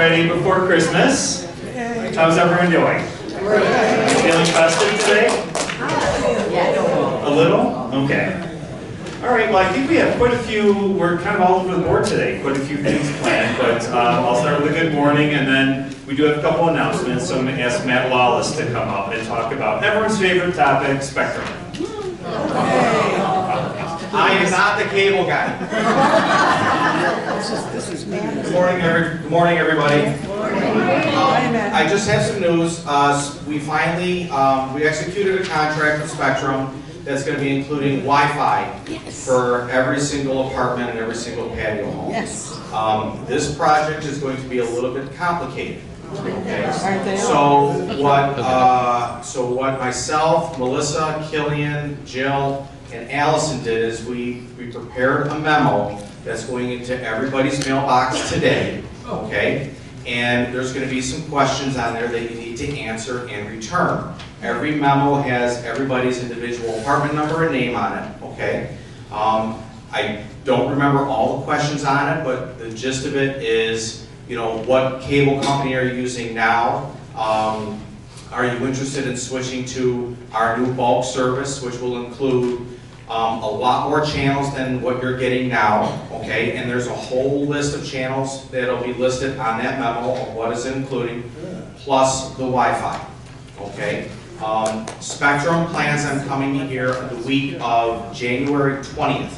already before Christmas. How's everyone doing? Feeling festive today? A little? Okay. All right, well, I think we have quite a few, we're kind of all over the board today, quite a few things planned, but I'll start with a good morning, and then we do have a couple announcements, so I'm going to ask Matt Lawless to come up and talk about everyone's favorite topic, Spectrum. I am not the cable guy. Good morning, everybody. I just have some news. We finally we executed a contract with Spectrum that's going to be including Wi-Fi for every single apartment and every single patio home. Yes. This project is going to be a little bit complicated. Okay. So what myself, Melissa, Killian, Jill, and Allison did is we prepared a memo that's going into everybody's mailbox today, okay? And there's going to be some questions on there that you need to answer and return. Every memo has everybody's individual apartment number and name on it, okay? I don't remember all the questions on it, but the gist of it is, you know, what cable company are you using now? Are you interested in switching to our new bulk service, which will include a lot more channels than what you're getting now, okay? And there's a whole list of channels that'll be listed on that memo of what is including, plus the Wi-Fi, okay? Spectrum plans on coming here the week of January 20th,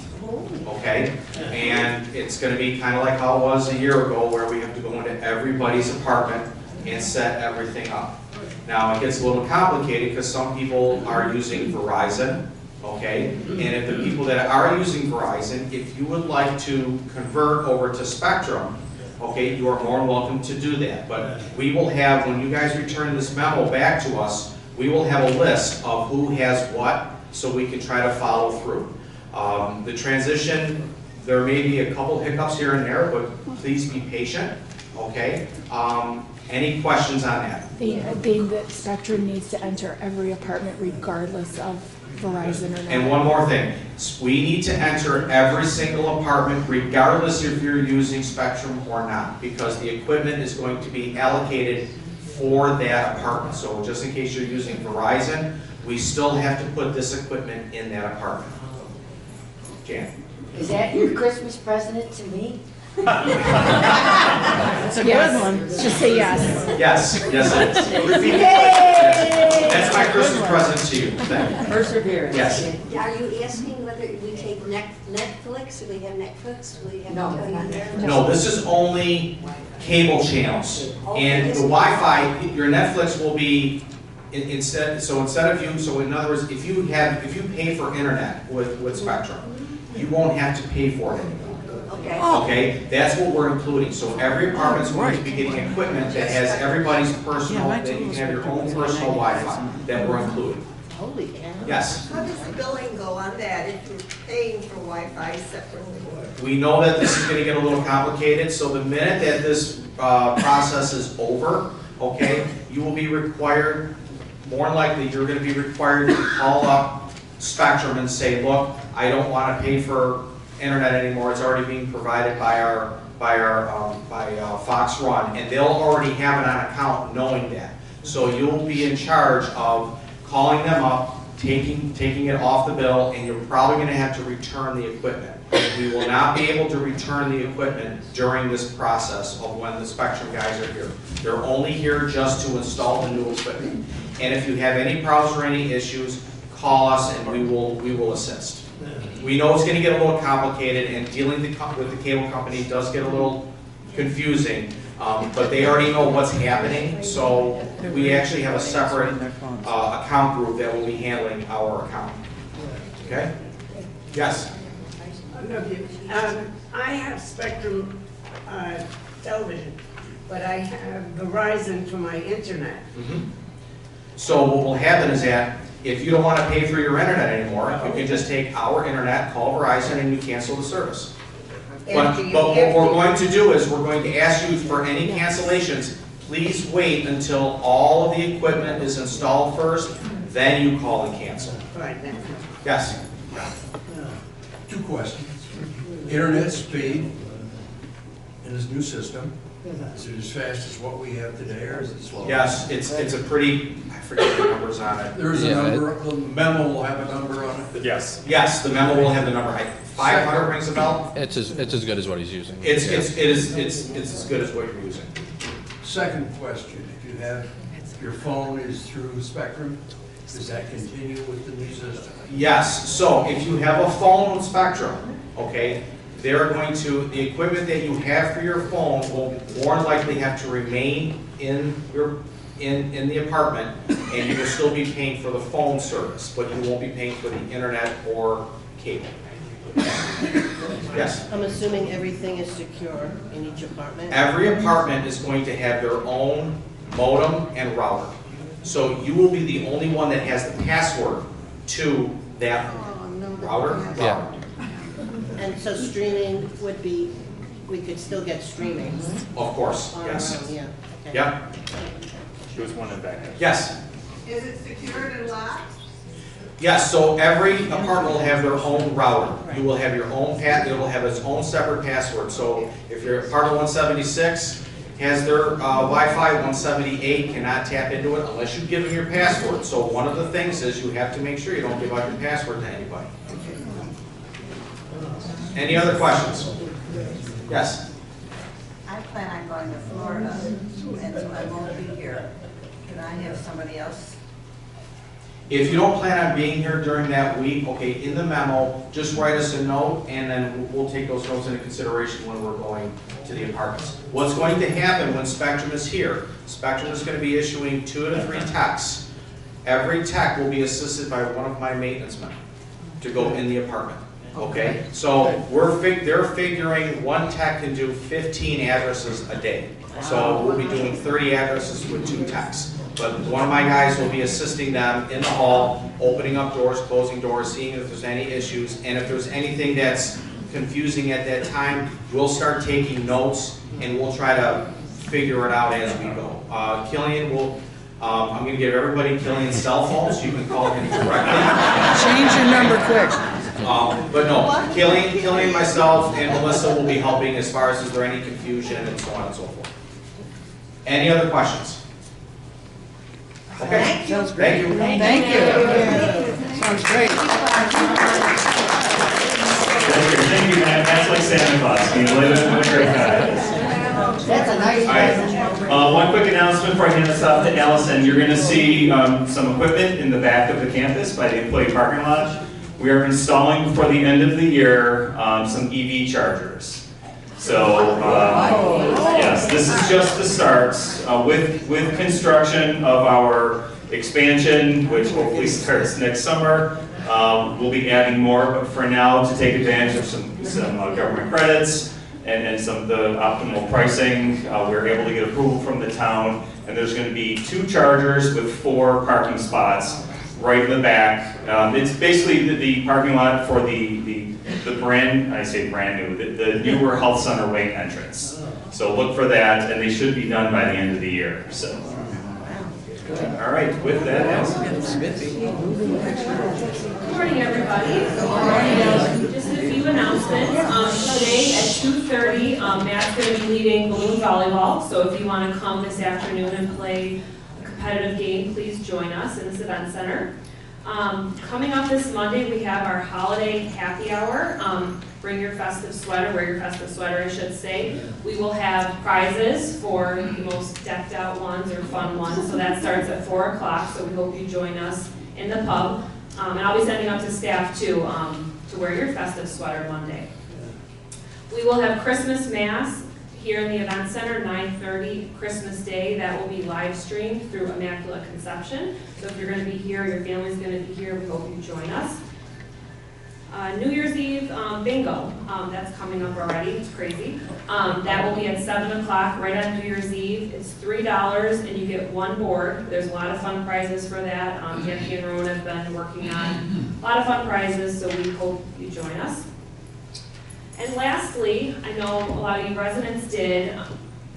okay? And it's going to be kind of like how it was a year ago, where we have to go into everybody's apartment and set everything up. Now, it gets a little complicated because some people are using Verizon, okay? And if the people that are using Verizon, if you would like to convert over to Spectrum, okay, you are more than welcome to do that. But we will have, when you guys return this memo back to us, we will have a list of who has what, so we can try to follow through. The transition, there may be a couple hiccups here and there, but please be patient, okay? Any questions on that? They think that Spectrum needs to enter every apartment regardless of Verizon or not. And one more thing, we need to enter every single apartment regardless if you're using Spectrum or not, because the equipment is going to be allocated for that apartment. So just in case you're using Verizon, we still have to put this equipment in that apartment. Jan? Is that your Christmas present to me? That's a good one. Just say yes. Yes, yes it is. Repeat it. That's my Christmas present to you. Thank you. Perseverance. Yes. Are you asking whether we take Netflix? Do we have Netflix? Do we have No. No, this is only cable channels. And the Wi-Fi, your Netflix will be instead of in other words, if you pay for internet with Spectrum, you won't have to pay for it anymore. Okay. Okay, that's what we're including. So every apartment's going to be getting equipment that has everybody's personal, that you can have your own personal Wi-Fi that we're including. Holy cow. Yes. How does the billing go on that if you're paying for Wi-Fi separately? We know that this is going to get a little complicated, so the minute that this process is over, okay, you will be required, more than likely, you're going to be required to call up Spectrum and say, look, I don't want to pay for internet anymore. It's already being provided by Fox Run, and they'll already have it on account knowing that. So you'll be in charge of calling them up, taking it off the bill, and you're probably going to have to return the equipment. We will not be able to return the equipment during this process of when the Spectrum guys are here. They're only here just to install the new equipment. And if you have any problems or any issues, call us and we will assist. We know it's going to get a little complicated, and dealing with the cable company does get a little confusing, but they already know what's happening, so we actually have a separate account group that will be handling our account. Okay? Yes? I have Spectrum television, but I have Verizon for my internet. So what will happen is that if you don't want to pay for your internet anymore, you can just take our internet, call Verizon, and you cancel the service. But what we're going to do is we're going to ask you for any cancellations, please wait until all of the equipment is installed first, then you call and cancel. Right now. Yes? Two questions. Internet speed and his new system? Is it as fast as what we have today, or is it slower? Yes, it's a pretty, I forget the numbers on it. There's a number, the memo will have a number on it? Yes. Yes, the memo will have the number. 500 rings a bell? It's as good as what he's using. It's as good as what you're using. Second question, if you have, your phone is through Spectrum, does that continue with the new system? Yes, so if you have a phone with Spectrum, okay, they're going to, the equipment that you have for your phone will more than likely have to remain in the apartment, and you will still be paying for the phone service, but you won't be paying for the internet or cable. Yes? I'm assuming everything is secure in each apartment? Every apartment is going to have their own modem and router. So you will be the only one that has the password to that router. Yeah. And so streaming would be, we could still get streaming? Of course, on our yes. own, yeah, okay. Yep, She was one in back. yes. Is it secured and locked? Yes, so every apartment will have their own router. You will have your own it will have its own separate password. So if your apartment 176 has their Wi-Fi, 178 cannot tap into it unless you give them your password. So one of the things is you have to make sure you don't give out your password to anybody. Any other questions? Yes? I plan on going to Florida, and so I won't be here. Can I have somebody else? If you don't plan on being here during that week, okay, in the memo, just write us a note, and then we'll take those notes into consideration when we're going to the apartments. What's going to happen when Spectrum is here, Spectrum is going to be issuing 2 to 3 techs. Every tech will be assisted by one of my maintenance men to go in the apartment. Okay, so they're figuring one tech can do 15 addresses a day. So we'll be doing 30 addresses with 2 techs. But one of my guys will be assisting them in the hall, opening up doors, closing doors, seeing if there's any issues. And if there's anything that's confusing at that time, we'll start taking notes and we'll try to figure it out as we go. Killian will, I'm going to give everybody Killian's cell phone so you can call him directly. Change your number quick. But no, Killian, myself, and Melissa will be helping as far as is there any confusion and so on and so forth. Any other questions? Okay. Sounds great. Thank you. Thank you. Sounds great. Thank you, Matt. That's like Santa Claus. You live in a great guy. That's a nice All right. present. One quick announcement before I hand this off to Allison. You're going to see some equipment in the back of the campus by the employee parking lot. We are installing before the end of the year some EV chargers. So yes, this is just the start. With construction of our expansion, which hopefully starts next summer, we'll be adding more. But for now, to take advantage of some government credits and some of the optimal pricing, we were able to get approval from the town. And there's going to be 2 chargers with 4 parking spots right in the back. It's basically the parking lot for the brand, I say brand new, the newer Health Center Way entrance. So look for that, and they should be done by the end of the year. So, all right, with that, Allison. Good morning, everybody. Just a few announcements. Today at 2:30, Matt's going to be leading balloon volleyball. So if you want to come this afternoon and play a competitive game, please join us in this event center. Coming up this Monday, we have our holiday happy hour. Bring your festive sweater, wear your festive sweater, I should say. We will have prizes for the most decked out ones or fun ones. So that starts at 4 o'clock, so we hope you join us in the pub. And I'll be sending out to staff too, to wear your festive sweater Monday. We will have Christmas Mass here in the event center, 9:30 Christmas Day. That will be live streamed through Immaculate Conception. So if you're going to be here, your family's going to be here, we hope you join us. New Year's Eve bingo, that's coming up already, it's crazy. That will be at 7 o'clock right on New Year's Eve. It's $3 and you get 1 board. There's a lot of fun prizes for that. Jackie and Rowan have been working on a lot of fun prizes, so we hope you join us. And lastly, I know a lot of you residents did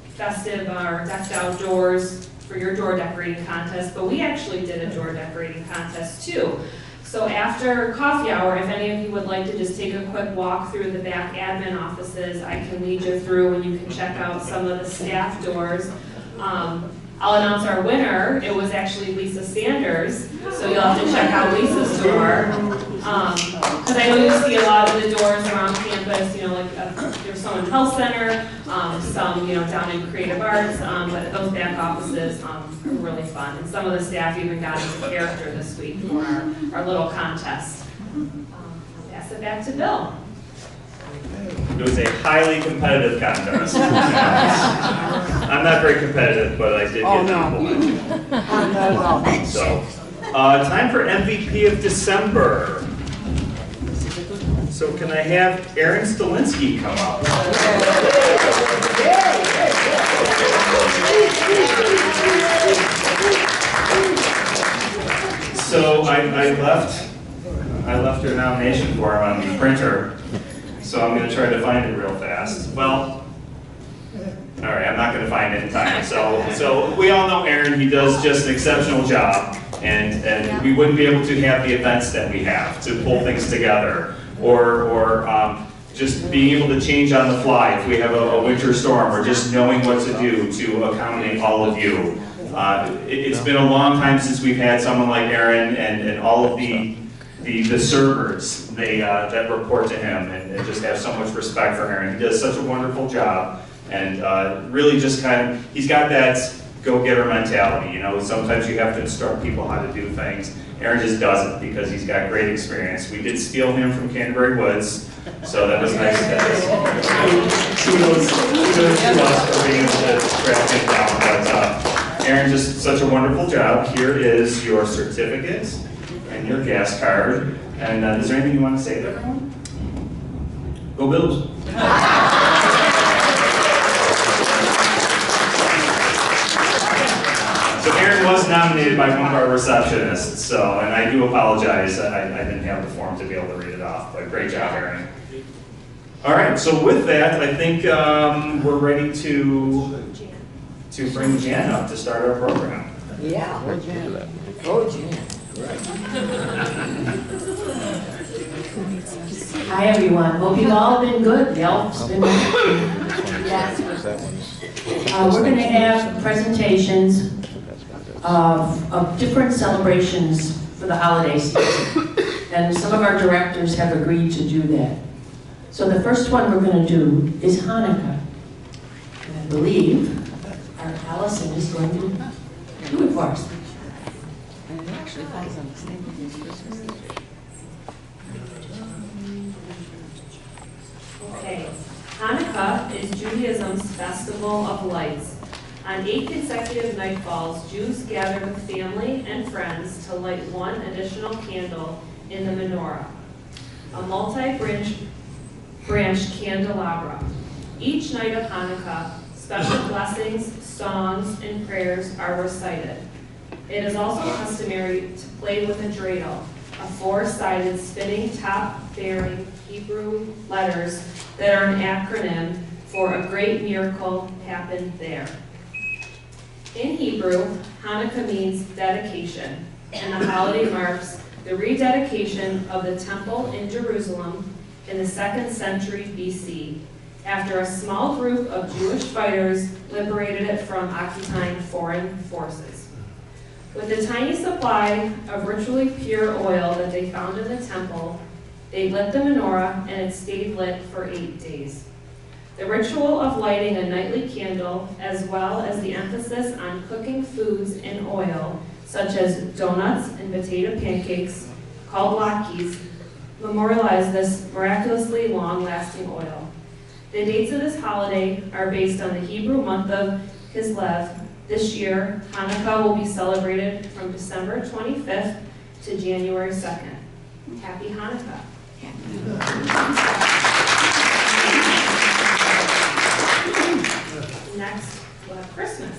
festive or decked out doors for your door decorating contest, but we actually did a door decorating contest too. So after coffee hour, if any of you would like to just take a quick walk through the back admin offices, I can lead you through and you can check out some of the staff doors. I'll announce our winner. It was actually Lisa Sanders, so you'll have to check out Lisa's door. Because I know you see a lot of the doors around campus, you know, like there's some in Health Center, some, you know, down in Creative Arts, but those back offices are really fun. And some of the staff even got into character this week for our little contest. I'll pass it back to Bill. It was a highly competitive contest. I'm not very competitive, but I did get number one. So, time for MVP of December. So can I have Aaron Stalinsky come up? So I left your nomination for him on the printer. So I'm going to try to find it real fast. Well, all right, I'm not going to find it in time. So we all know Aaron. He does just an exceptional job, and we wouldn't be able to have the events that we have to pull things together, or just being able to change on the fly if we have a winter storm, or just knowing what to do to accommodate all of you. It's been a long time since we've had someone like Aaron and all of the servers that report to him, and just have so much respect for Aaron. He does such a wonderful job, and really just he's got that go-getter mentality. You know, sometimes you have to instruct people how to do things. Aaron just does it because he's got great experience. We did steal him from Canterbury Woods, so that was nice. Kudos to us for being able to track him down. But Aaron, just such a wonderful job. Here is your certificate and your gas card. And is there anything you want to say to everyone? Go Bills. So Aaron was nominated by one of our receptionists, and I do apologize. I didn't have the form to be able to read it off, but great job, Aaron. All right, so with that, I think we're ready to bring Jan up to start our program. Yeah. Oh, Jan. Hi, everyone. Hope you've all been good. The elf's been good. Yes. We're going to have presentations of different celebrations for the holiday season. And some of our directors have agreed to do that. So the first one we're going to do is Hanukkah. And I believe our Allison is going to do it for us. Okay, Hanukkah is Judaism's festival of lights. On 8 consecutive nightfalls, Jews gather with family and friends to light one additional candle in the menorah, a multi-branched candelabra. Each night of Hanukkah, special blessings, songs, and prayers are recited. It is also customary to play with a dreidel, a four-sided spinning top-bearing Hebrew letters that are an acronym for "A great miracle happened there." In Hebrew, Hanukkah means dedication, and the holiday marks the rededication of the temple in Jerusalem in the 2nd century BC, after a small group of Jewish fighters liberated it from occupying foreign forces. With the tiny supply of ritually pure oil that they found in the temple, they lit the menorah, and it stayed lit for 8 days. The ritual of lighting a nightly candle, as well as the emphasis on cooking foods in oil, such as donuts and potato pancakes, called latkes, memorialize this miraculously long-lasting oil. The dates of this holiday are based on the Hebrew month of Kislev. This year, Hanukkah will be celebrated from December 25th to January 2nd. Happy Hanukkah. Next, we'll have Christmas.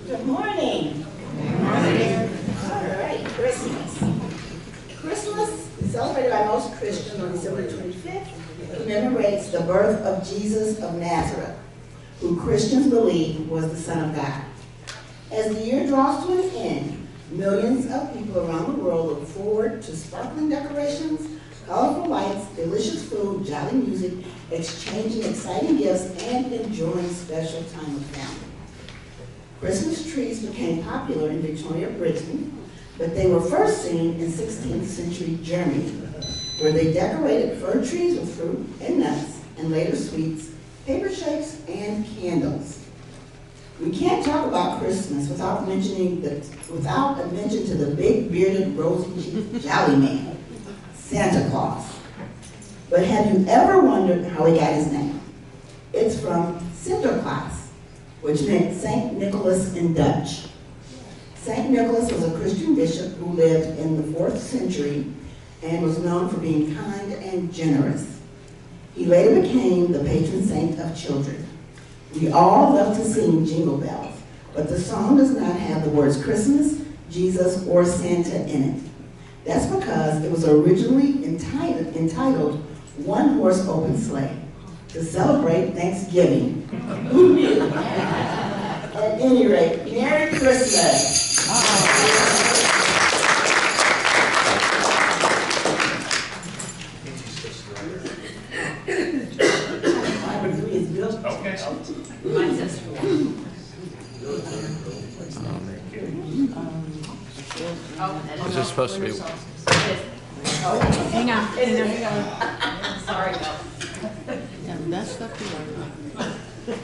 Good morning. Good morning. All right, Christmas. Christmas is celebrated by most Christians on December 25th. commemorates the birth of Jesus of Nazareth, who Christians believe was the Son of God. As the year draws to an end, millions of people around the world look forward to sparkling decorations, colorful lights, delicious food, jolly music, exchanging exciting gifts, and enjoying special time with family. Christmas trees became popular in Victoria, Britain, but they were first seen in 16th century Germany, where they decorated fir trees with fruit and nuts, and later sweets, paper shapes, and candles. We can't talk about Christmas without a mention to the big bearded rosy-cheeked jolly man, Santa Claus. But have you ever wondered how he got his name? It's from Sinterklaas, which meant Saint Nicholas in Dutch. Saint Nicholas was a Christian bishop who lived in the 4th century and was known for being kind and generous. He later became the patron saint of children. We all love to sing Jingle Bells, but the song does not have the words Christmas, Jesus, or Santa in it. That's because it was originally entitled One Horse Open Sleigh, to celebrate Thanksgiving. Who knew? At any rate, Merry Christmas. Is this supposed to be? Hang on. Sorry,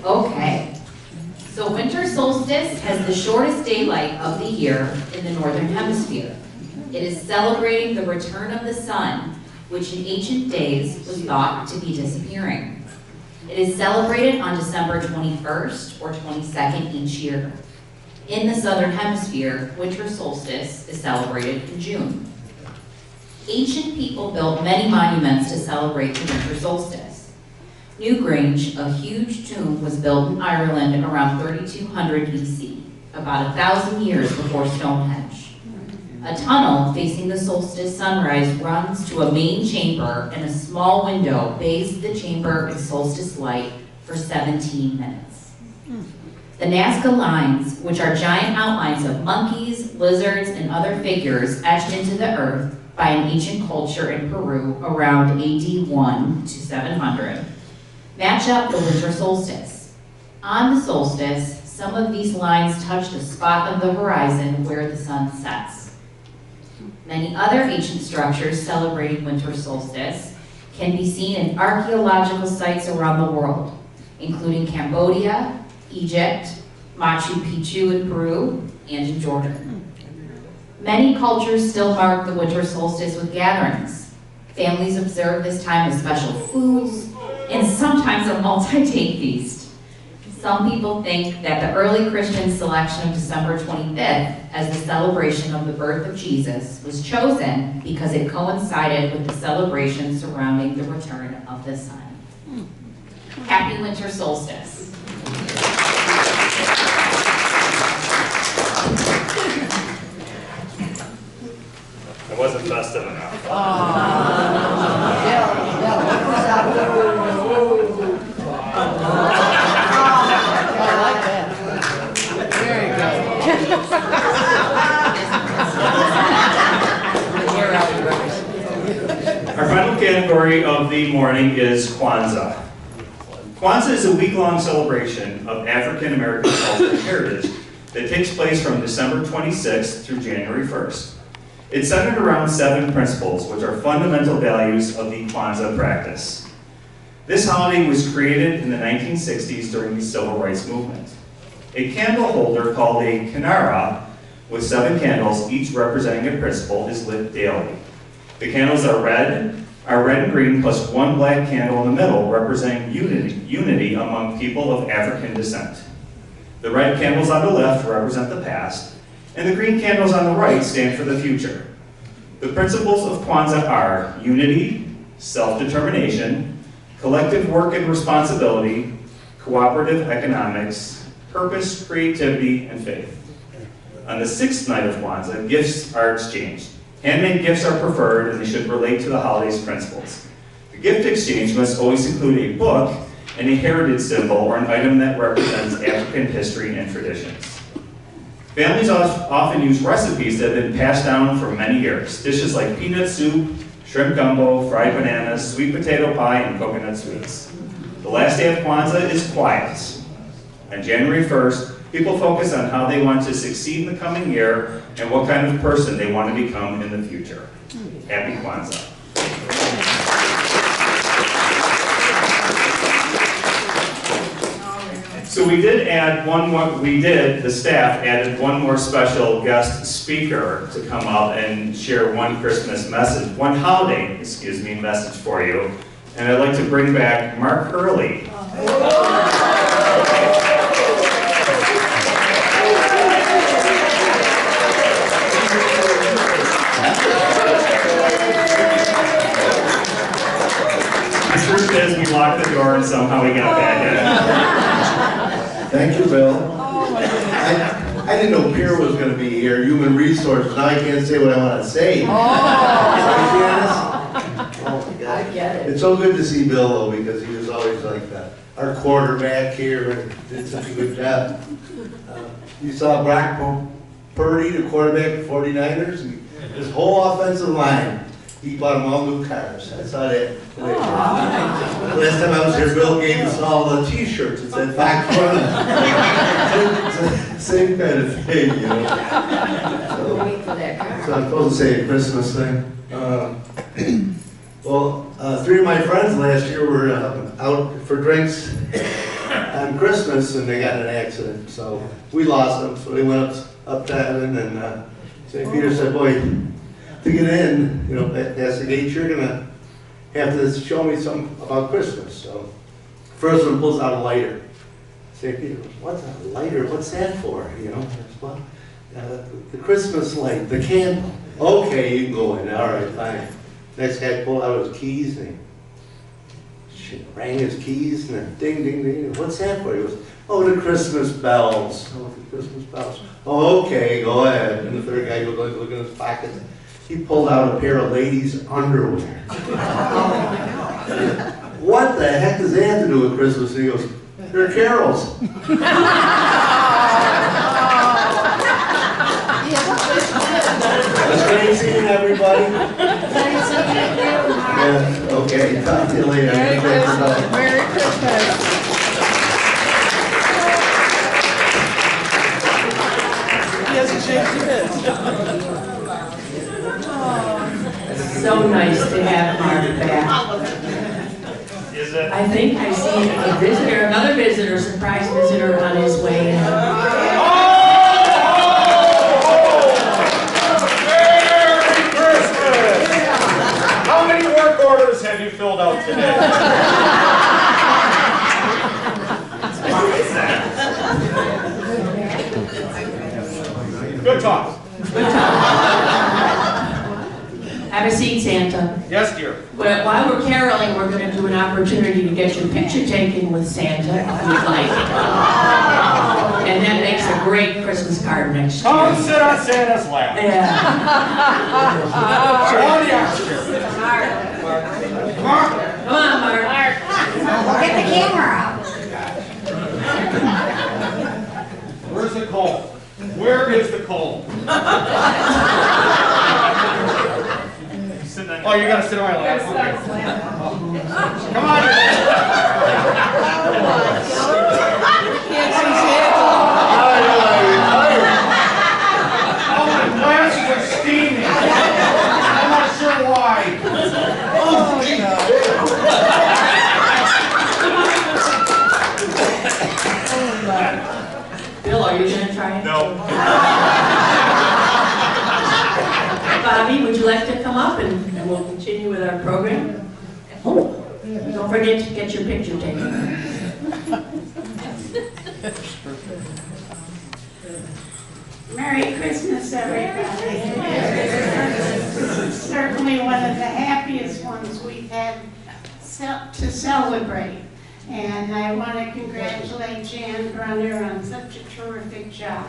Okay. So winter solstice has the shortest daylight of the year in the northern hemisphere. It is celebrating the return of the sun, which in ancient days was thought to be disappearing. It is celebrated on December 21st or 22nd each year. In the southern hemisphere, winter solstice is celebrated in June. Ancient people built many monuments to celebrate the winter solstice. Newgrange, a huge tomb, was built in Ireland around 3200 BC, about 1,000 years before Stonehenge. A tunnel facing the solstice sunrise runs to a main chamber, and a small window bathes the chamber in solstice light for 17 minutes. The Nazca lines, which are giant outlines of monkeys, lizards, and other figures etched into the earth by an ancient culture in Peru around AD 1 to 700, match up the winter solstice. On the solstice, some of these lines touch the spot of the horizon where the sun sets. Many other ancient structures celebrating winter solstice can be seen in archaeological sites around the world, including Cambodia, Egypt, Machu Picchu in Peru, and in Jordan. Many cultures still mark the winter solstice with gatherings. Families observe this time with special foods and sometimes a multi-day feast. Some people think that the early Christian selection of December 25th as the celebration of the birth of Jesus was chosen because it coincided with the celebration surrounding the return of the sun. Happy winter solstice. It wasn't festive enough. Our final category of the morning is Kwanzaa. Kwanzaa is a week-long celebration of African American culture and heritage that takes place from December 26th through January 1st. It's centered around 7 principles, which are fundamental values of the Kwanzaa practice. This holiday was created in the 1960s during the Civil Rights Movement. A candle holder called a kinara, with 7 candles, each representing a principle, is lit daily. The candles are red and green, plus 1 black candle in the middle, representing unity among people of African descent. The red candles on the left represent the past, and the green candles on the right stand for the future. The principles of Kwanzaa are unity, self-determination, collective work and responsibility, cooperative economics, purpose, creativity, and faith. On the 6th night of Kwanzaa, gifts are exchanged. Handmade gifts are preferred, and they should relate to the holiday's principles. The gift exchange must always include a book and a heritage symbol or an item that represents African history and traditions. Families often use recipes that have been passed down for many years. Dishes like peanut soup, shrimp gumbo, fried bananas, sweet potato pie, and coconut sweets. The last day of Kwanzaa is quiet. On January 1st, people focus on how they want to succeed in the coming year and what kind of person they want to become in the future. Happy Kwanzaa. So we did add one more, the staff added one more special guest speaker to come up and share one holiday message for you. And I'd like to bring back Mark Hurley. The truth is, we locked the door and somehow we got back in. Thank you, Bill. I didn't know Pierre was going to be here, Human Resources. Now I can't say what I want to say. Right, Janice? Oh my God. I get it. It's so good to see Bill, though, because he was always like our quarterback here and did such a good job. You saw Brock Purdy, the quarterback for 49ers, and his whole offensive line. He bought them all new cars. I saw that. Last time I was here, Bill gave us all the T-shirts. It said "Back Front." Same kind of thing, you know. So I'm supposed to say a Christmas thing. Well, 3 of my friends last year were out for drinks on Christmas, and they got in an accident. So we lost them. So they went up to heaven, and St. Peter said, "Boy, to get in, you know, past the gate, you're gonna have to show me something about Christmas." So, first one pulls out a lighter. St. Peter goes, "What's a lighter? What's that for?" You know, well, the Christmas light, the candle. Okay, you can go in. All right, fine. Next guy pulled out his keys and he rang his keys and then ding, ding, ding. "What's that for?" He goes, "Oh, the Christmas bells." "Oh, the Christmas bells." "Oh, okay, go ahead." And the third guy goes, look in his pocket. He pulled out a pair of ladies' underwear. "What the heck does that have to do with Christmas?" And he goes, "They're carols." That's great seeing everybody. Yeah, okay, talk to you later. Merry Christmas. Merry Christmas. He hasn't changed his. So nice to have Mark back. Is it? I think I see a visitor, another visitor, surprise visitor on his way in. Merry Christmas! How many work orders have you filled out today? Good talk. Good talk. Have a seat, Santa. Yes, dear. But while we're caroling, we're going to do an opportunity to get your picture taken with Santa, if you'd like. And that makes a great Christmas card next year. Come sit on Santa's lap. Yeah. Mark. Come on, Mark. Get the camera out. Where's the comb? Where is the comb? Oh, you're gonna sit on my lap. Okay. Come on. Can't see Santa. Oh, my glasses are steaming. I'm not sure why. Bill, are you going to try it? No. Bobby, would you like to come up and we'll continue with our program? Don't forget to get your picture taken. Merry Christmas, everybody. Certainly one of the happiest ones we've had to celebrate. And I want to congratulate Jan Brunner on such a terrific job.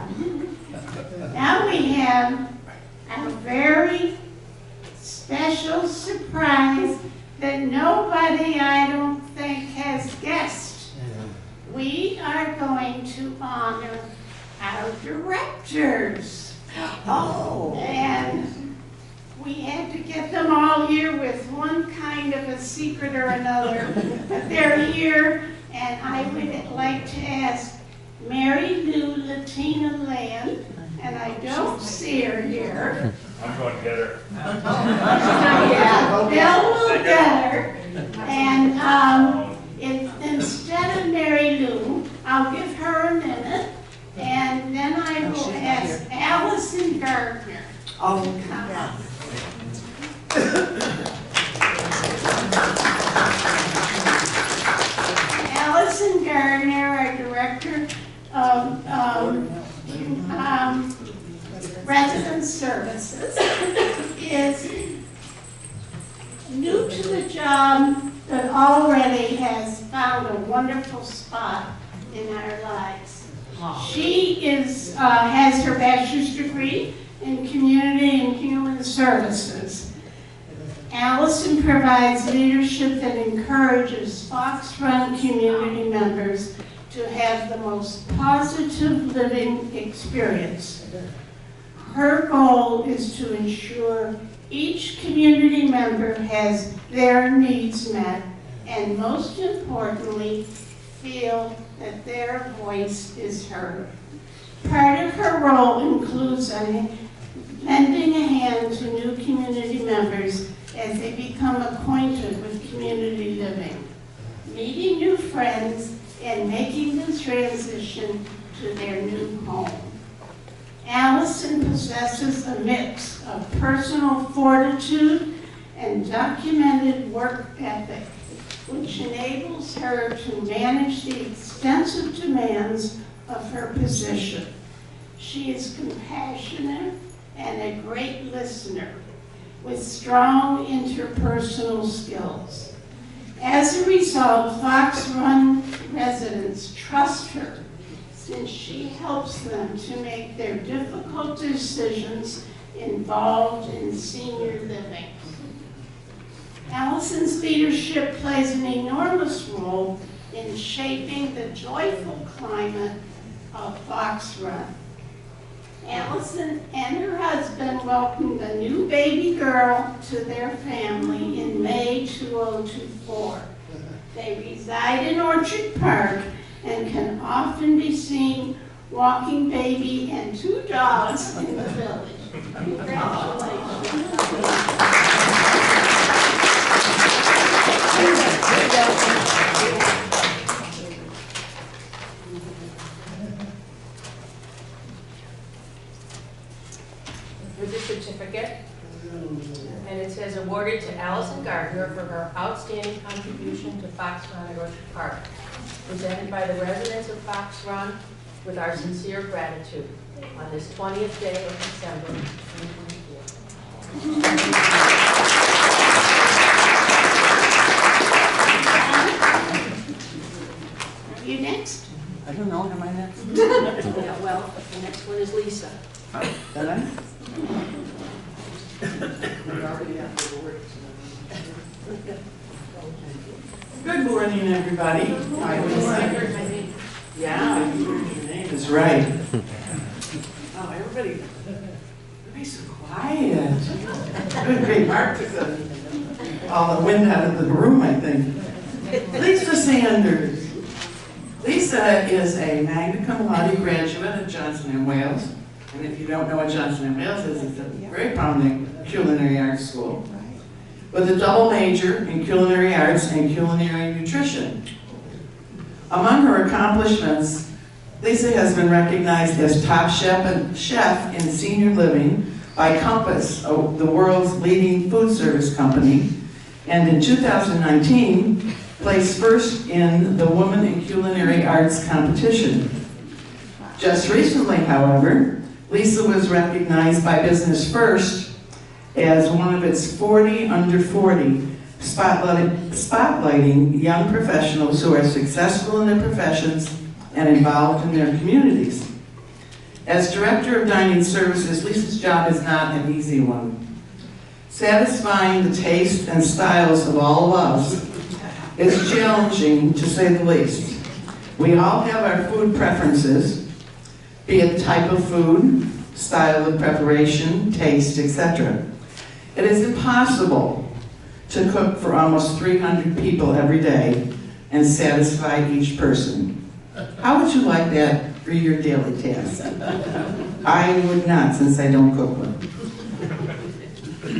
Now we have a very special surprise that nobody, I don't think, has guessed. We are going to honor our directors. Oh. And we had to get them all here with one kind of a secret or another. But they're here, and I would like to ask Mary Lou Latina Land, and I don't see her here. I'm going to get her. Yeah, Bill will get her. And instead of Mary Lou, I'll give her a minute, and then I will ask Allison Gardner. Oh, come on. Allison Gardner, our Director of Resident Services, is new to the job, but already has found a wonderful spot in our lives. She has her bachelor's degree in Community and Human Services. Allison provides leadership that encourages Fox Run community members to have the most positive living experience. Her goal is to ensure each community member has their needs met, and most importantly, feel that their voice is heard. Part of her role includes lending a hand to new community members as they become acquainted with community living, meeting new friends, and making the transition to their new home. Allison possesses a mix of personal fortitude and documented work ethic, which enables her to manage the extensive demands of her position. She is compassionate and a great listener with strong interpersonal skills. As a result, Fox Run residents trust her since she helps them to make their difficult decisions involved in senior living. Allison's leadership plays an enormous role in shaping the joyful climate of Fox Run. Allison and her husband welcomed a new baby girl to their family in May 2024. They reside in Orchard Park and can often be seen walking baby and 2 dogs in the village. Congratulations. With the certificate, and it says awarded to Allison Gardner for her outstanding contribution to Fox Run at Orchard Park, presented by the residents of Fox Run with our sincere gratitude on this 20th day of December 2024. Are you next? I don't know, am I next? Yeah, well, the next one is Lisa. Did I? Good morning, everybody. Yeah, your name is right. Oh, everybody's so quiet. Good, great. Mark took all the wind out of the room, I think. Lisa Sanders. Lisa is a magna cum laude graduate at Johnson & Wales. And if you don't know what Johnson & Wales is, it's a very prominent culinary arts school with a double major in culinary arts and culinary nutrition. Among her accomplishments, Lisa has been recognized as top chef in senior living by Compass, the world's leading food service company, and in 2019, placed first in the Women in Culinary Arts competition. Just recently, however, Lisa was recognized by Business First as one of its 40 under 40, spotlighting young professionals who are successful in their professions and involved in their communities. As Director of Dining Services, Lisa's job is not an easy one. Satisfying the taste and styles of all of us is challenging, to say the least. We all have our food preferences, be it type of food, style of preparation, taste, etc. It is impossible to cook for almost 300 people every day and satisfy each person. How would you like that for your daily task? I would not, since I don't cook one.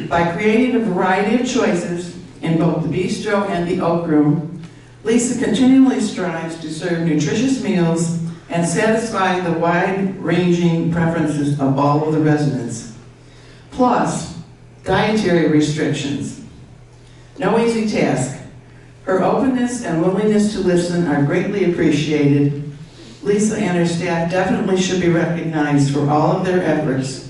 By creating a variety of choices in both the bistro and the Oak Room, Lisa continually strives to serve nutritious meals and satisfy the wide-ranging preferences of all of the residents. Plus, dietary restrictions. No easy task. Her openness and willingness to listen are greatly appreciated. Lisa and her staff definitely should be recognized for all of their efforts.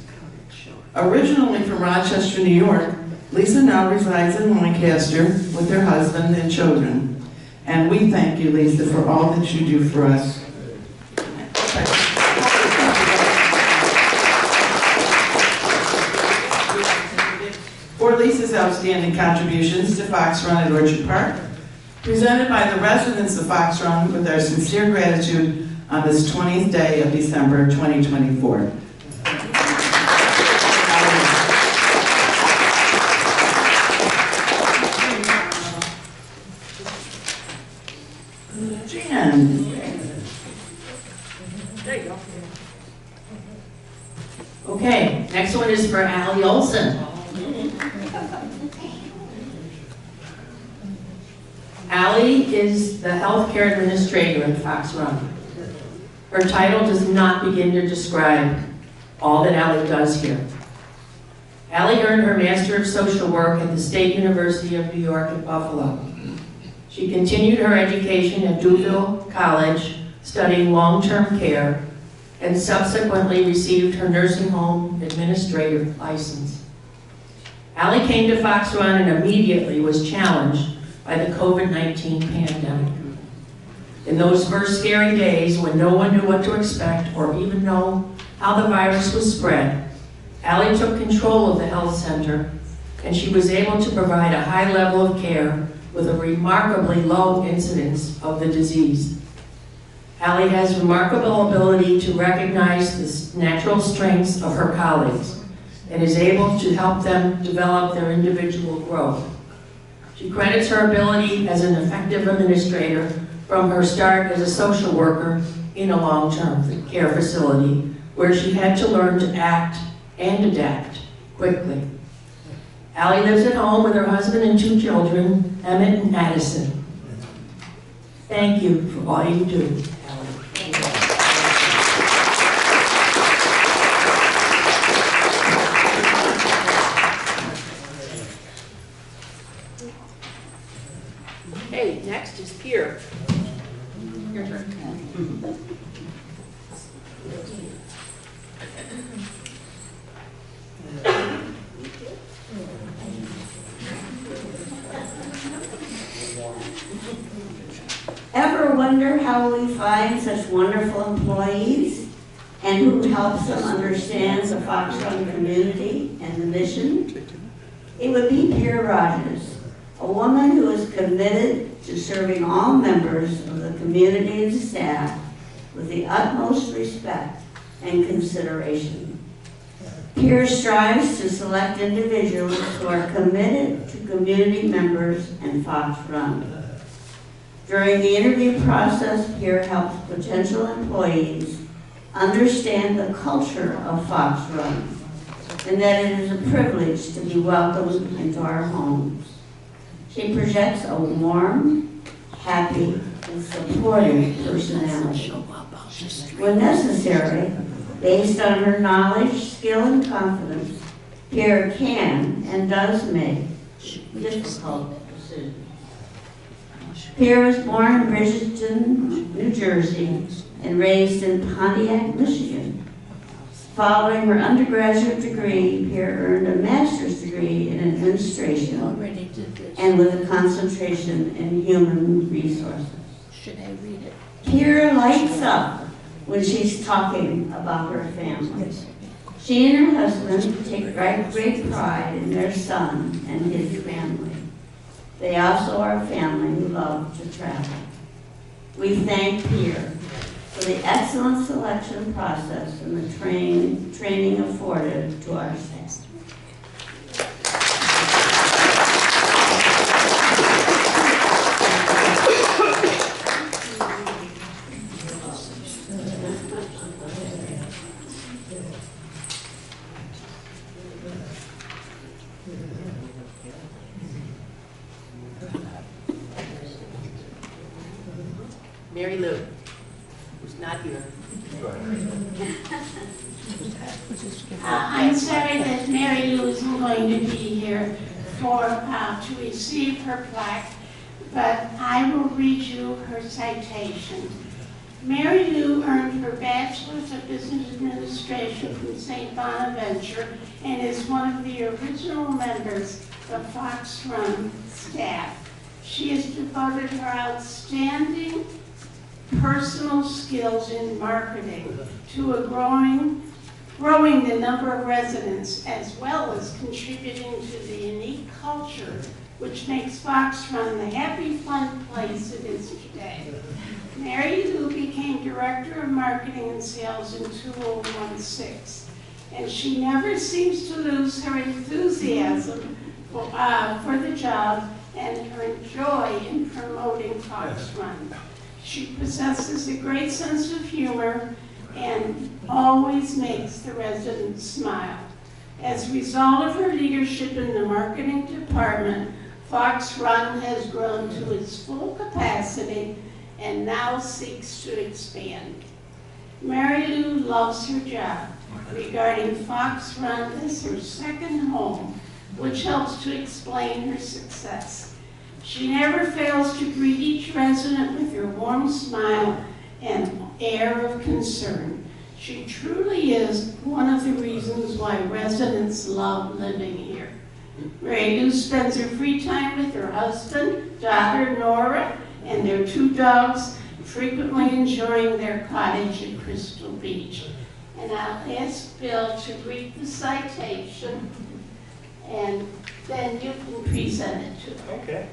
Originally from Rochester, New York, Lisa now resides in Lancaster with her husband and children. And we thank you, Lisa, for all that you do for us. For Lisa's outstanding contributions to Fox Run at Orchard Park, presented by the residents of Fox Run with our sincere gratitude on this 20th day of December 2024. Jan. There you go. Okay, next one is for Allie Olson. Allie is the healthcare administrator at Fox Run. Her title does not begin to describe all that Allie does here. Allie earned her Master of Social Work at the State University of New York at Buffalo. She continued her education at Duville College, studying long-term care, and subsequently received her nursing home administrator license. Allie came to Fox Run and immediately was challenged by the COVID-19 pandemic. In those first scary days when no one knew what to expect or even know how the virus was spread, Allie took control of the health center, and she was able to provide a high level of care with a remarkably low incidence of the disease. Allie has remarkable ability to recognize the natural strengths of her colleagues and is able to help them develop their individual growth. She credits her ability as an effective administrator from her start as a social worker in a long-term care facility where she had to learn to act and adapt quickly. Allie lives at home with her husband and 2 children, Emmett and Addison. Thank you for all you do, Allie. Hey, next is Pierre. Your turn. Ever wonder how we find such wonderful employees and who helps them understand the Fox Run community and the mission? It would be Pierre Rogers, a woman who is committed to serving all members of the community and staff with the utmost respect and consideration. Pierre strives to select individuals who are committed to community members and Fox Run. During the interview process, Pierre helps potential employees understand the culture of Fox Run and that it is a privilege to be welcomed into our homes. She projects a warm, happy, and supportive personality. When necessary, based on her knowledge, skill, and confidence, Pierre can and does make difficult decisions. Pierre was born in Bridgeton, New Jersey, and raised in Pontiac, Michigan. Following her undergraduate degree, Pierre earned a master's degree in administration and with a concentration in human resources. Should I read it? Pierre lights up when she's talking about her family. She and her husband take great pride in their son and his family. They also are a family who love to travel. We thank Pierre for the excellent selection process and the training afforded to our staff. Mary Lou, who's not here. I'm sorry that Mary Lou isn't going to be here to receive her plaque, but I will read you her citation. Mary Lou earned her Bachelor's of Business Administration from St. Bonaventure and is one of the original members of Fox Run staff. She has devoted her outstanding personal skills in marketing to growing the number of residents, as well as contributing to the unique culture which makes Fox Run the happy, fun place it is today. Mary Lou became Director of Marketing and Sales in 2016, and she never seems to lose her enthusiasm for the job and her joy in promoting Fox Run. She possesses a great sense of humor and always makes the residents smile. As a result of her leadership in the marketing department, Fox Run has grown to its full capacity and now seeks to expand. Mary Lou loves her job, regarding Fox Run as her second home, which helps to explain her success. She never fails to greet each resident with her warm smile and air of concern. She truly is one of the reasons why residents love living here. Mary Lou spends her free time with her husband, daughter Nora, and their 2 dogs, frequently enjoying their cottage at Crystal Beach. And I'll ask Bill to read the citation, and then you can present it to her. Okay.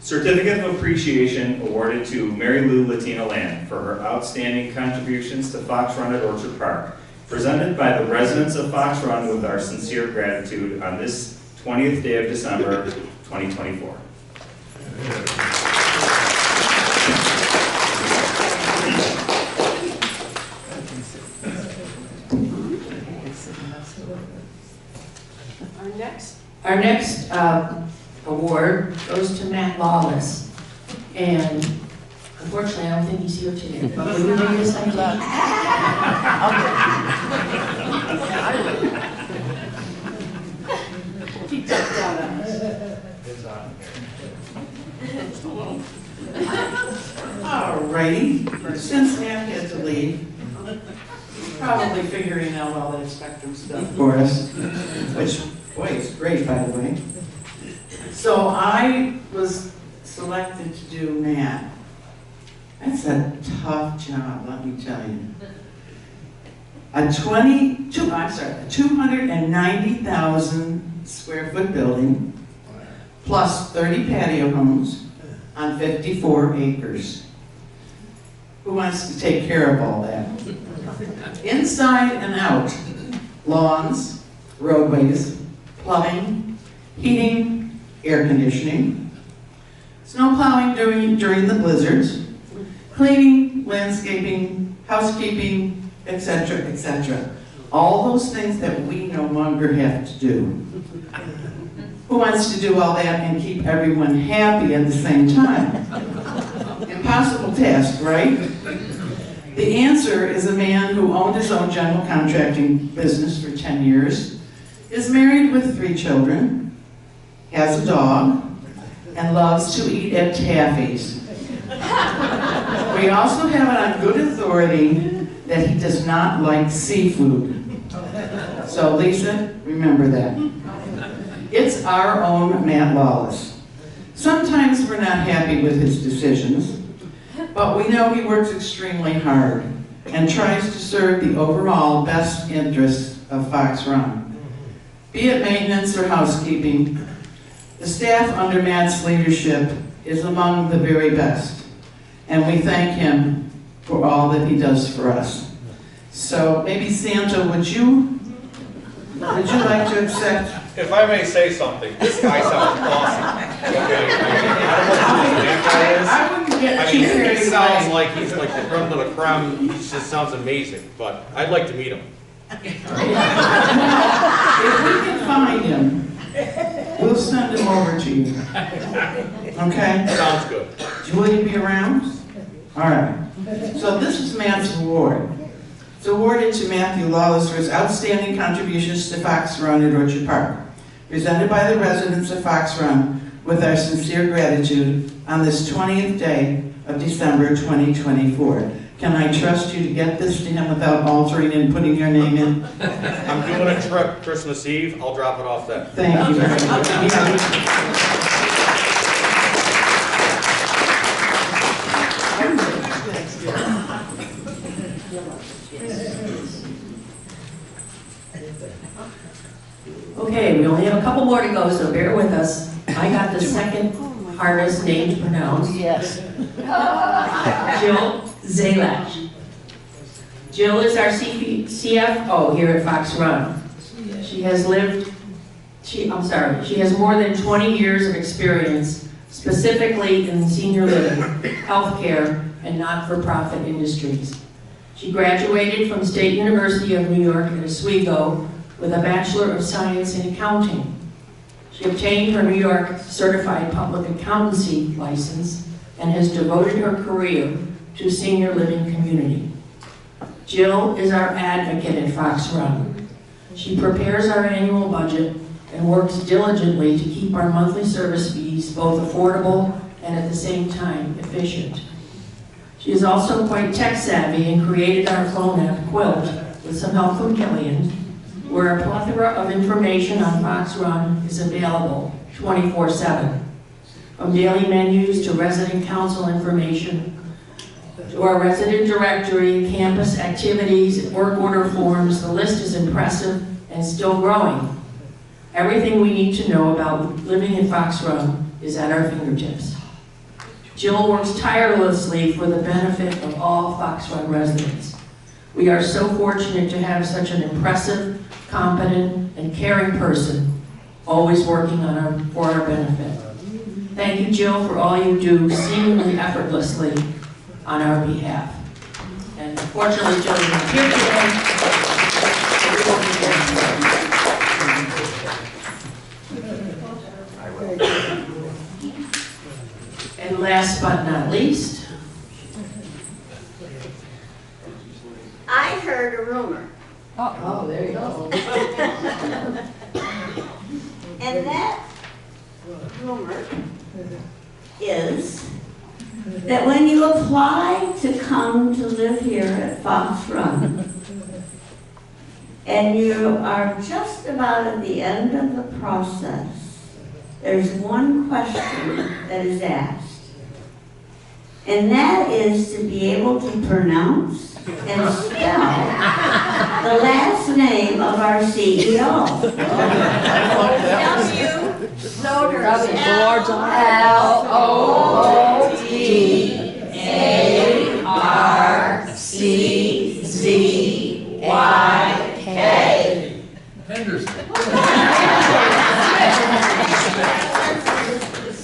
Certificate of Appreciation awarded to Mary Lou Latina Land for her outstanding contributions to Fox Run at Orchard Park, presented by the residents of Fox Run with our sincere gratitude on this 20th day of December, 2024. Our next award goes to Matt Lawless, and unfortunately, I don't think he's here today. But will you read his citation? He took down on us. All righty, since Matt had to leave, he's probably figuring out all that Spectrum stuff for us, which, boy, it's great, by the way. So I was selected to do Matt. That's a tough job, let me tell you. A 290,000 square foot building, plus 30 patio homes on 54 acres. Who wants to take care of all that? Inside and out, lawns, roadways, plumbing, heating, air conditioning, snow plowing during the blizzards, cleaning, landscaping, housekeeping, etc., etc. All those things that we no longer have to do. Who wants to do all that and keep everyone happy at the same time? Impossible task, right? The answer is a man who owned his own general contracting business for 10 years, is married with 3 children, has a dog, and loves to eat at Taffy's. We also have it on good authority that he does not like seafood. So Lisa, remember that. It's our own Matt Lawless. Sometimes we're not happy with his decisions, but we know he works extremely hard. and tries to serve the overall best interests of Fox Run. Be it maintenance or housekeeping, the staff under Matt's leadership is among the very best, and we thank him for all that he does for us. So maybe Santa, would you like to accept? If I may say something, this guy sounds awesome. Okay. I wouldn't get too carried He sounds away. like he's like the creme de la creme. He just sounds amazing, but I'd like to meet him. If we can find him, we'll send him over to you. Okay? Sounds good. Will you be around? All right. So this is Matt's award. It's awarded to Matthew Lawless for his outstanding contributions to Fox Run at Orchard Park. Presented by the residents of Fox Run with our sincere gratitude on this 20th day of December 2024. Can I trust you to get this to him without altering and putting your name in? I'm doing a trip Christmas Eve. I'll drop it off then. Thank you very much. Okay, we only have a couple more to go, so bear with us. I got the second hardest name to pronounce. Yes. Jill Zalach. Jill is our CFO here at Fox Run. She has more than 20 years of experience, specifically in senior living, healthcare, and not-for-profit industries. She graduated from State University of New York at Oswego with a Bachelor of Science in Accounting. She obtained her New York Certified Public Accountancy license and has devoted her career to senior living community. Jill is our advocate at Fox Run. She prepares our annual budget and works diligently to keep our monthly service fees both affordable and at the same time efficient. She is also quite tech savvy and created our phone app, Quilt, with some help from Killian, where a plethora of information on Fox Run is available 24/7. From daily menus to resident council information, to our resident directory, campus activities, work order forms, the list is impressive and still growing. Everything we need to know about living in Fox Run is at our fingertips. Jill works tirelessly for the benefit of all Fox Run residents. We are so fortunate to have such an impressive, competent, and caring person always working for our benefit. Thank you, Jill, for all you do seemingly effortlessly on our behalf. And unfortunately, Jill is not here today. And last but not least, I heard a rumor. Oh, there you go. And that rumor is that when you apply to come to live here at Fox Run, and you are just about at the end of the process, there's one question that is asked. And that is to be able to pronounce and spell the last name of our CEO. W. Loders. L-O-D-A-R-C-Z-Y-K. Henderson.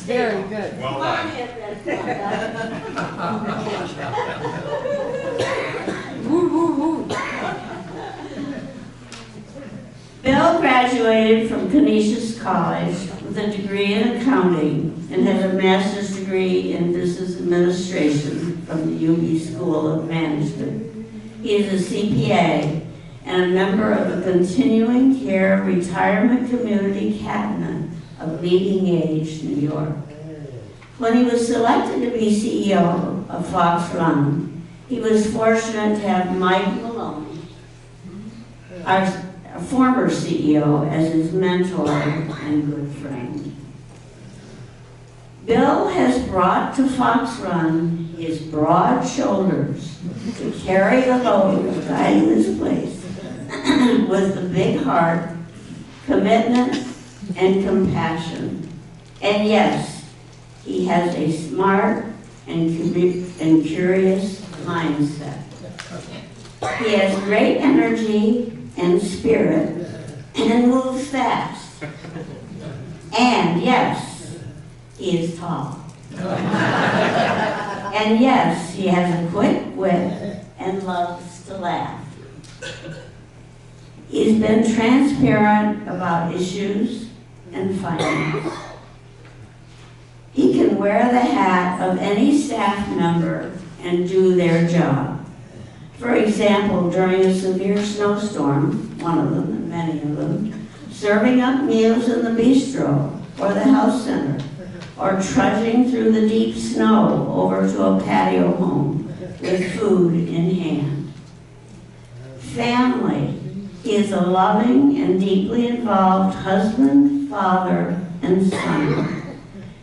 Very good. Well done. Bill graduated from Canisius College with a degree in accounting and has a master's degree in business administration from the UB School of Management. He is a CPA and a member of the Continuing Care Retirement Community Cabinet of Leading Age, New York. When he was selected to be CEO of Fox Run, he was fortunate to have Mike Maloney, our former CEO, as his mentor and good friend. Bill has brought to Fox Run his broad shoulders to carry the load of guiding this place with the big heart, commitment, and compassion. And yes, he has a smart and curious mindset. He has great energy and spirit and moves fast. And yes, he is tall. And yes, he has a quick wit and loves to laugh. He's been transparent about issues and finance. He can wear the hat of any staff member and do their job. For example, during a severe snowstorm, one of them and many of them, serving up meals in the bistro or the health center, or trudging through the deep snow over to a patio home with food in hand. Family. He is a loving and deeply involved husband, father, and son.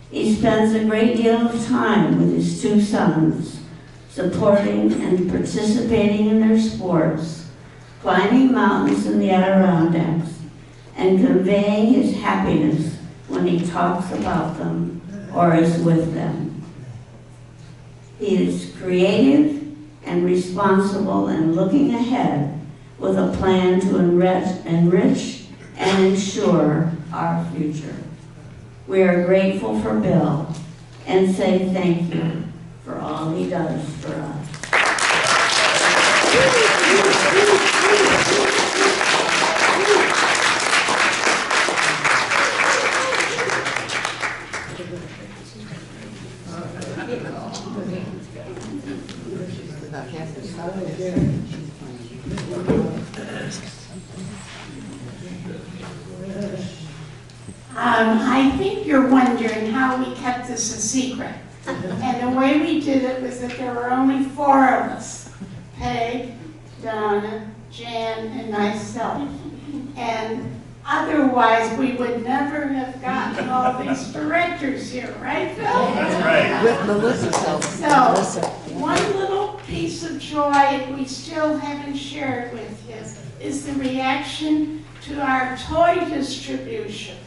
He spends a great deal of time with his two sons, supporting and participating in their sports, climbing mountains in the Adirondacks, and conveying his happiness when he talks about them or is with them. He is creative and responsible and looking ahead with a plan to enrich and ensure our future. We are grateful for Bill and say thank you for all he does for us. I think you're wondering how we kept this a secret. And the way we did it was that there were only 4 of us. Peg, Donna, Jan, and myself. And otherwise, we would never have gotten all these directors here, right, Phil? That's right. With Melissa's help. So, one little piece of joy we still haven't shared with you is the reaction to our toy distribution,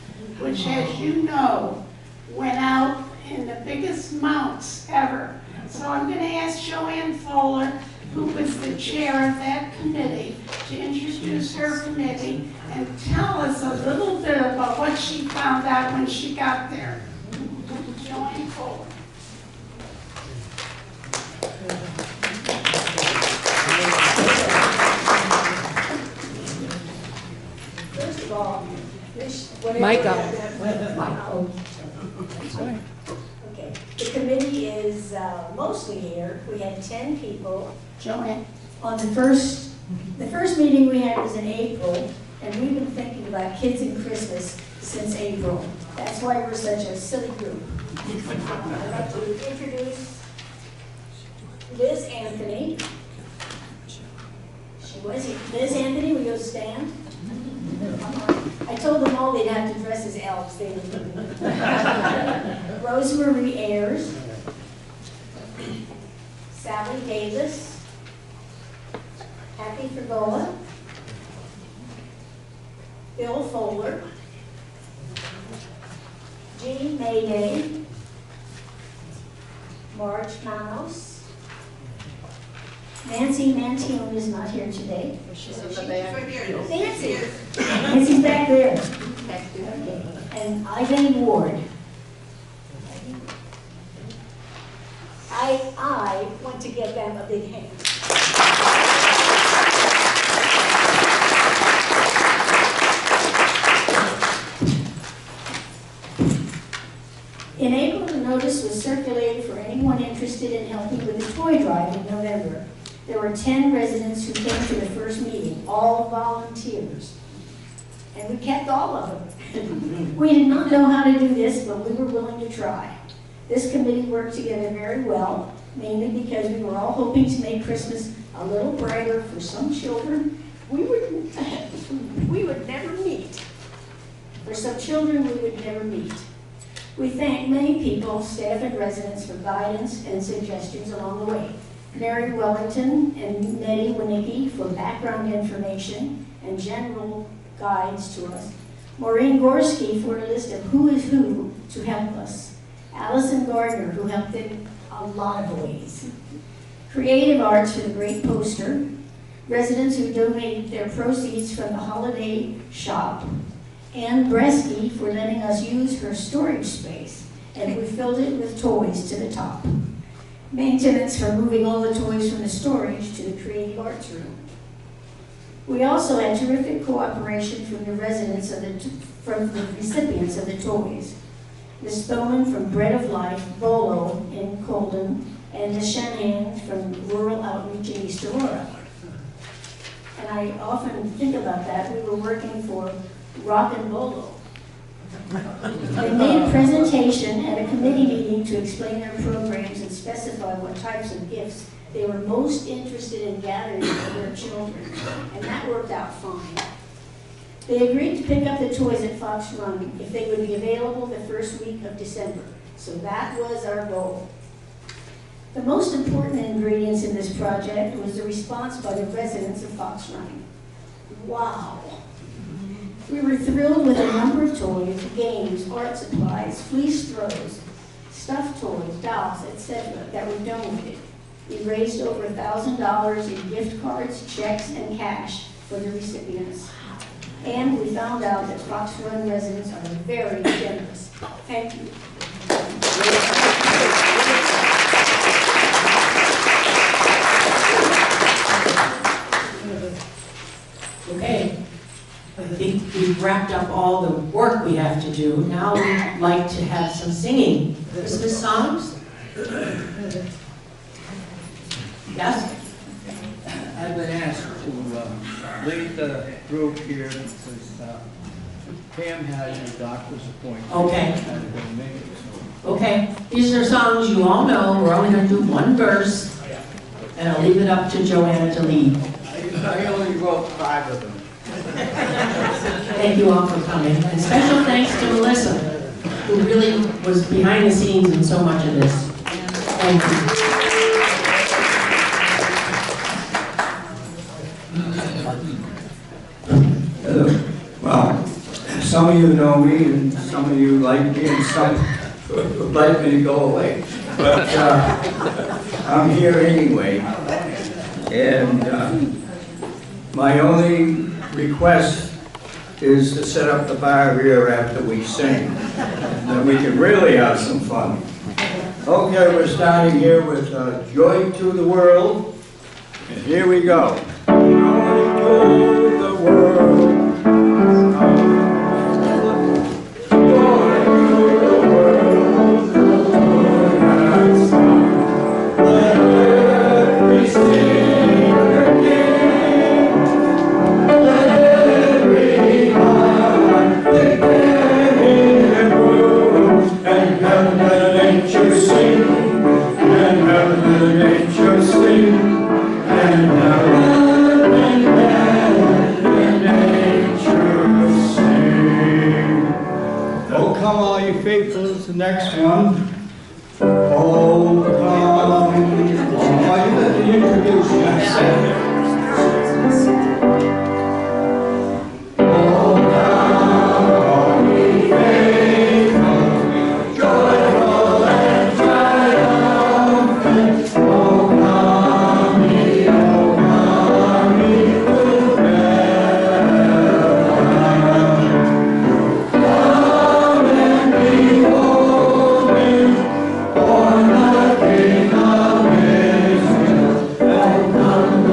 which, as you know, went out in the biggest amounts ever. So I'm going to ask Joanne Fuller, who was the chair of that committee, to introduce her committee and tell us a little bit about what she found out when she got there. Joanne Fuller. First of all, Okay, the committee is mostly here. We had 10 people. Joanne. On the first meeting we had was in April, and we've been thinking about kids and Christmas since April. That's why we're such a silly group. I'd like to introduce Liz Anthony. She was here. Liz Anthony, will you stand? I told them all they'd have to dress as elves. They would. Rosemarie Ayers, Sally Davis, Happy Frigola, Bill Fuller, Jean Mayday, Marge Manos, Nancy Mantine is not here today. She's in the back. Nancy. Nancy's back there. Okay. And Ivan Ward. I want to give them a big hand. In April, the notice was circulated for anyone interested in helping with the toy drive in November. There were 10 residents who came to the first meeting, all volunteers. And we kept all of them. We did not know how to do this, but we were willing to try. This committee worked together very well, mainly because we were all hoping to make Christmas a little brighter for some children we would never meet. For some children we would never meet. We thank many people, staff and residents, for guidance and suggestions along the way. Mary Wellington and Nettie Winicki for background information and general guides to us. Maureen Gorski for a list of who is who to help us. Allison Gardner, who helped in a lot of ways. Creative Arts for the great poster. Residents who donated their proceeds from the holiday shop. Ann Bresky for letting us use her storage space, and we filled it with toys to the top. Maintenance for moving all the toys from the storage to the Creative Arts room. We also had terrific cooperation from the residents from the recipients of the toys. Ms. Bowman from Bread of Life, Bolo in Colden, and Ms. Shanahan from Rural Outreach in East Aurora. And I often think about that. We were working for Rock and Bolo. They made a presentation at a committee meeting to explain their programs and specify what types of gifts they were most interested in gathering for their children, and that worked out fine. They agreed to pick up the toys at Fox Run if they would be available the first week of December, so that was our goal. The most important ingredients in this project was the response by the residents of Fox Run. Wow! We were thrilled with a number of toys, games, art supplies, fleece throws, stuffed toys, dolls, etc. that were donated. We raised over $1,000 in gift cards, checks, and cash for the recipients. And we found out that Fox Run residents are very generous. Thank you. Okay. I think we've wrapped up all the work we have to do. Now we'd like to have some singing. Christmas songs? Yes? I've been asked to lead the group here because Pam has a doctor's appointment. Okay. And I'm gonna make it, so. Okay. These are songs you all know. We're only going to do one verse. And I'll leave it up to Joanna to lead. I only wrote 5 of them. Thank you all for coming. And special thanks to Melissa, who really was behind the scenes in so much of this. Thank you. Well, some of you know me and some of you like me and some would like me to go away. But I'm here anyway. And my only request is to set up the bar here after we sing. Then we can really have some fun. Okay, we're starting here with Joy to the World. And here we go. Joy to the world. The next one. Oh, come. Oh, you let me introduce you.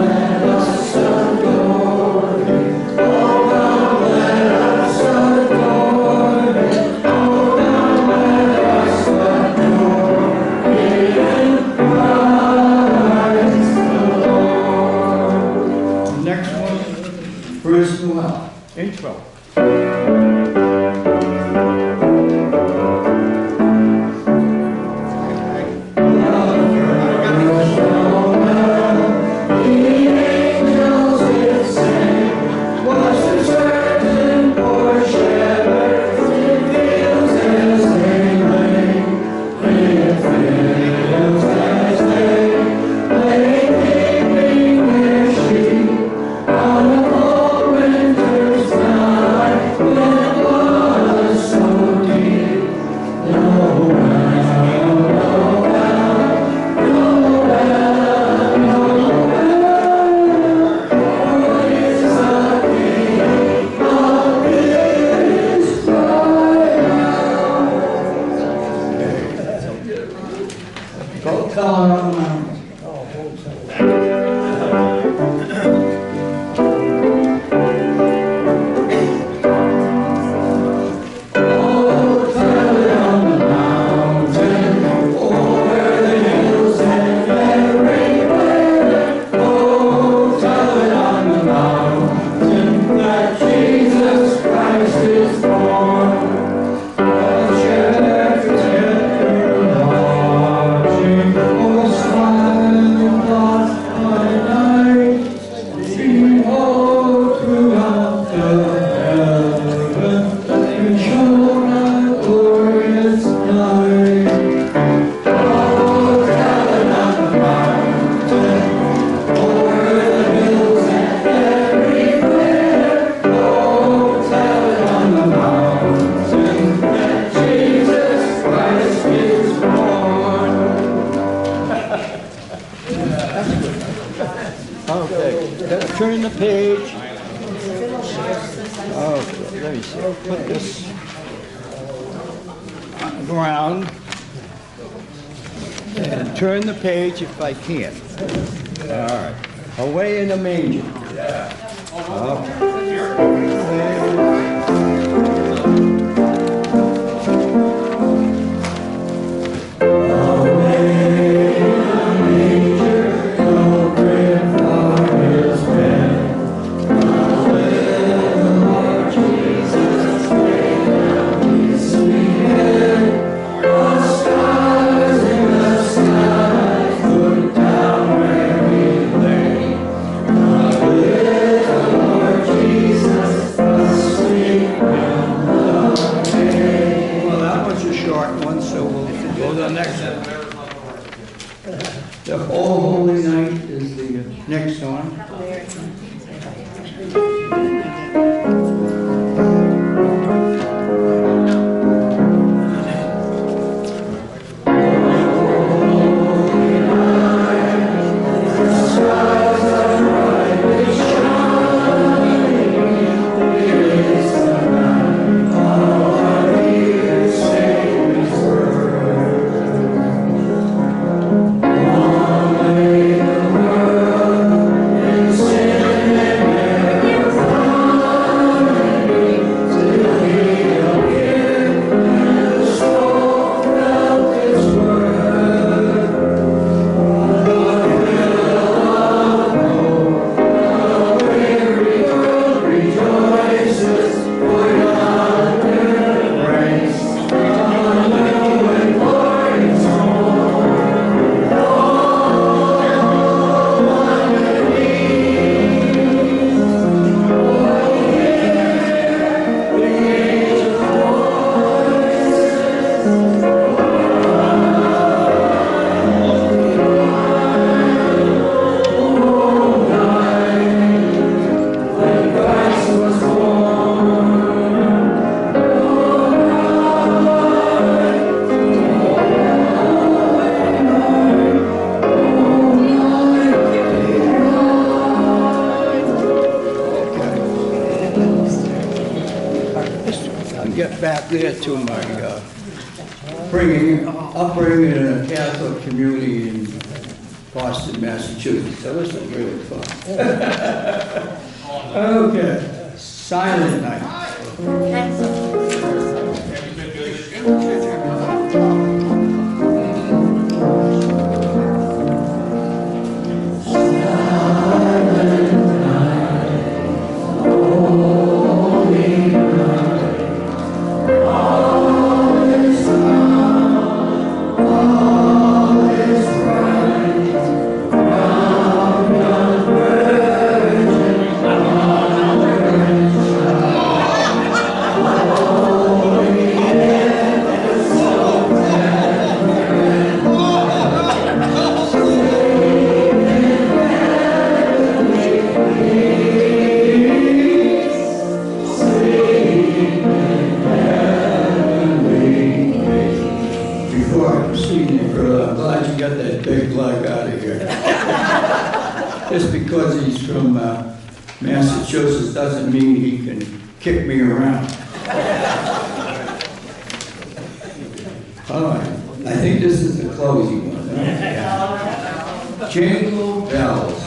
Come turn the page. Okay, let me see. I'll put this on the ground and turn the page if I can. All right. Away in the manger. The All Holy Night is the next one. Get back there to my upbringing in a Catholic community in Boston, Massachusetts. That was really fun. Okay, Silent Night. Just because he's from Massachusetts doesn't mean he can kick me around. All right, I think this is the closing one. Huh? Jingle bells.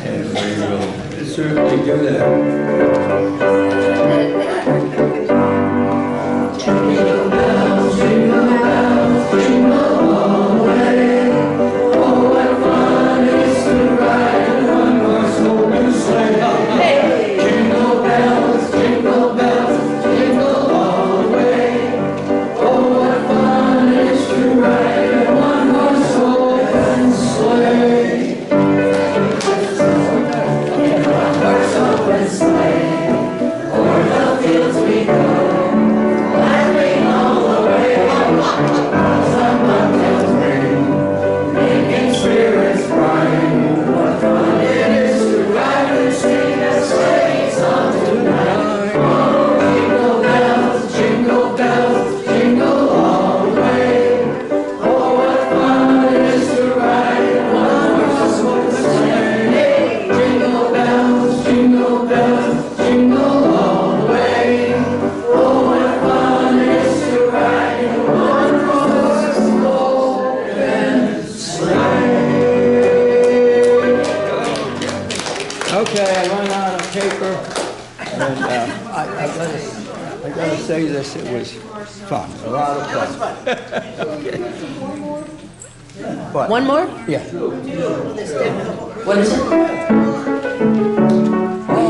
And we will certainly do that. Jingle bells, jingle bells, jingle all the way. Oh, what fun it is to ride in one horse open sleigh. Jingle bells, jingle bells, jingle all the way. Oh, what fun it is to ride in one horse open sleigh. One horse open sleigh, o'er the say this, it was fun, a lot of fun. But- One more? Yeah. What is it?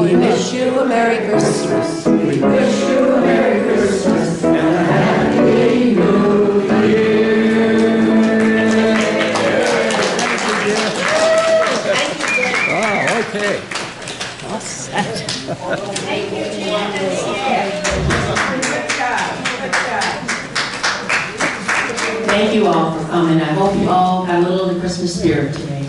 We wish you a Merry Christmas. We wish you a Merry Christmas and a Happy New Year. Oh, okay. All set. Thank you, Jan and Stan. Good job, good job. Thank you all for coming. I hope you all got a little of the Christmas spirit today.